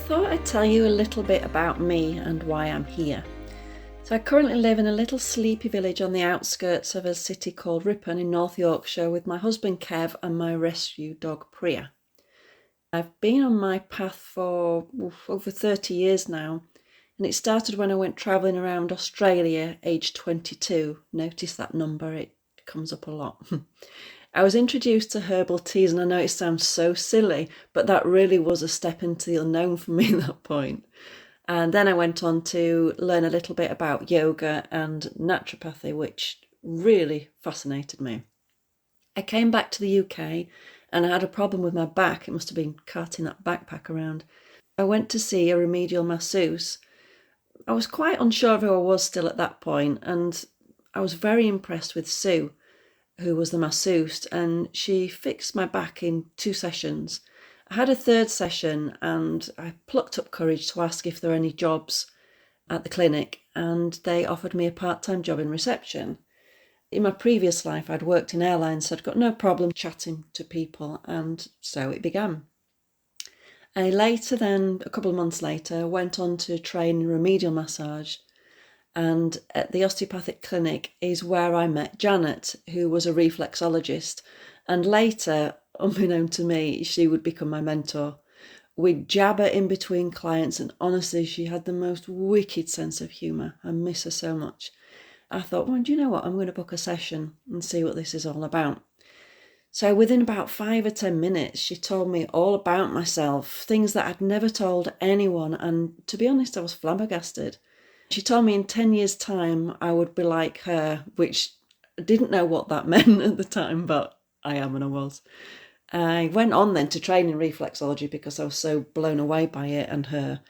thought I'd tell you a little bit about me and why I'm here. So I currently live in a little sleepy village on the outskirts of a city called Ripon in North Yorkshire with my husband Kev and my rescue dog Priya. I've been on my path for over 30 years now, and it started when I went travelling around Australia aged 22. Notice that number, it comes up a lot. I was introduced to herbal teas, and I know it sounds so silly, but that really was a step into the unknown for me at that point. And then I went on to learn a little bit about yoga and naturopathy, which really fascinated me. I came back to the UK and I had a problem with my back. It must have been carting that backpack around. I went to see a remedial masseuse. I was quite unsure of who I was still at that point, and I was very impressed with Sue, who was the masseuse, and she fixed my back in 2 sessions. I had a third session and I plucked up courage to ask if there were any jobs at the clinic, and they offered me a part-time job in reception. In my previous life, I'd worked in airlines, so I'd got no problem chatting to people, and so it began. A couple of months later, went on to train in remedial massage, and at the osteopathic clinic is where I met Janet, who was a reflexologist, and later, unbeknown to me, she would become my mentor. We'd jabber in between clients, and honestly, she had the most wicked sense of humour. I miss her so much. I thought, well, do you know what? I'm going to book a session and see what this is all about. So within about 5 or 10 minutes, she told me all about myself, things that I'd never told anyone, and to be honest, I was flabbergasted. She told me in 10 years' time I would be like her, which I didn't know what that meant at the time, but I am and I was. I went on then to train in reflexology because I was so blown away by it and her,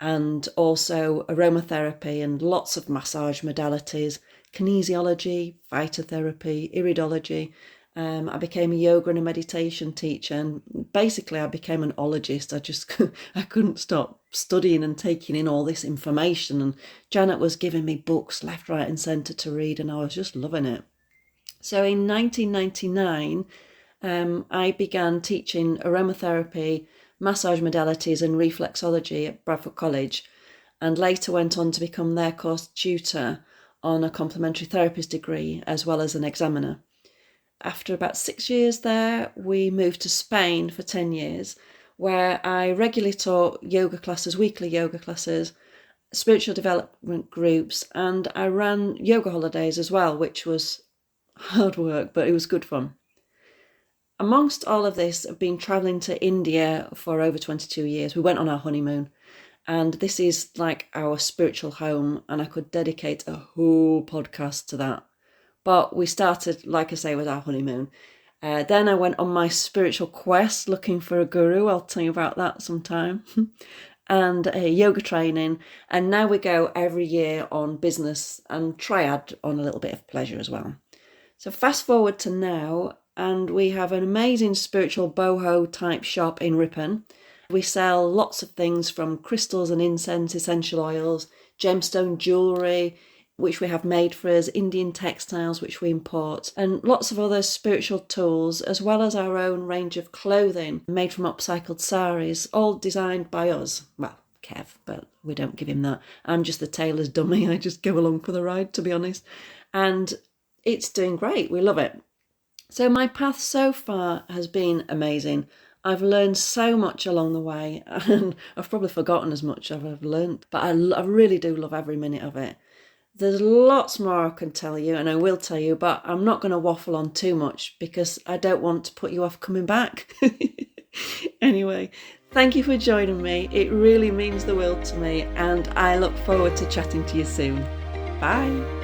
and also aromatherapy and lots of massage modalities, kinesiology, phytotherapy, iridology. I became a yoga and a meditation teacher, and basically I became an ologist. I couldn't stop studying and taking in all this information, and Janet was giving me books left, right and centre to read, and I was just loving it. So in 1999, I began teaching aromatherapy, massage modalities and reflexology at Bradford College, and later went on to become their course tutor on a complementary therapist degree as well as an examiner. After about 6 years there, we moved to Spain for 10 years, where I regularly taught yoga classes, weekly yoga classes, spiritual development groups, and I ran yoga holidays as well, which was hard work, but it was good fun. Amongst all of this, I've been travelling to India for over 22 years. We went on our honeymoon, and this is like our spiritual home, and I could dedicate a whole podcast to that. But we started, like I say, with our honeymoon. Then I went on my spiritual quest looking for a guru. I'll tell you about that sometime. And yoga training. And now we go every year on business and try add on a little bit of pleasure as well. So fast forward to now, and we have an amazing spiritual boho type shop in Ripon. We sell lots of things from crystals and incense, essential oils, gemstone jewellery, which we have made for us, Indian textiles, which we import, and lots of other spiritual tools, as well as our own range of clothing made from upcycled saris, all designed by us. Well, Kev, but we don't give him that. I'm just the tailor's dummy. I just go along for the ride, to be honest. And it's doing great. We love it. So my path so far has been amazing. I've learned so much along the way, and I've probably forgotten as much as I've learned, but I really do love every minute of it. There's lots more I can tell you, and I will tell you, but I'm not going to waffle on too much because I don't want to put you off coming back. Anyway, thank you for joining me. It really means the world to me, and I look forward to chatting to you soon. Bye.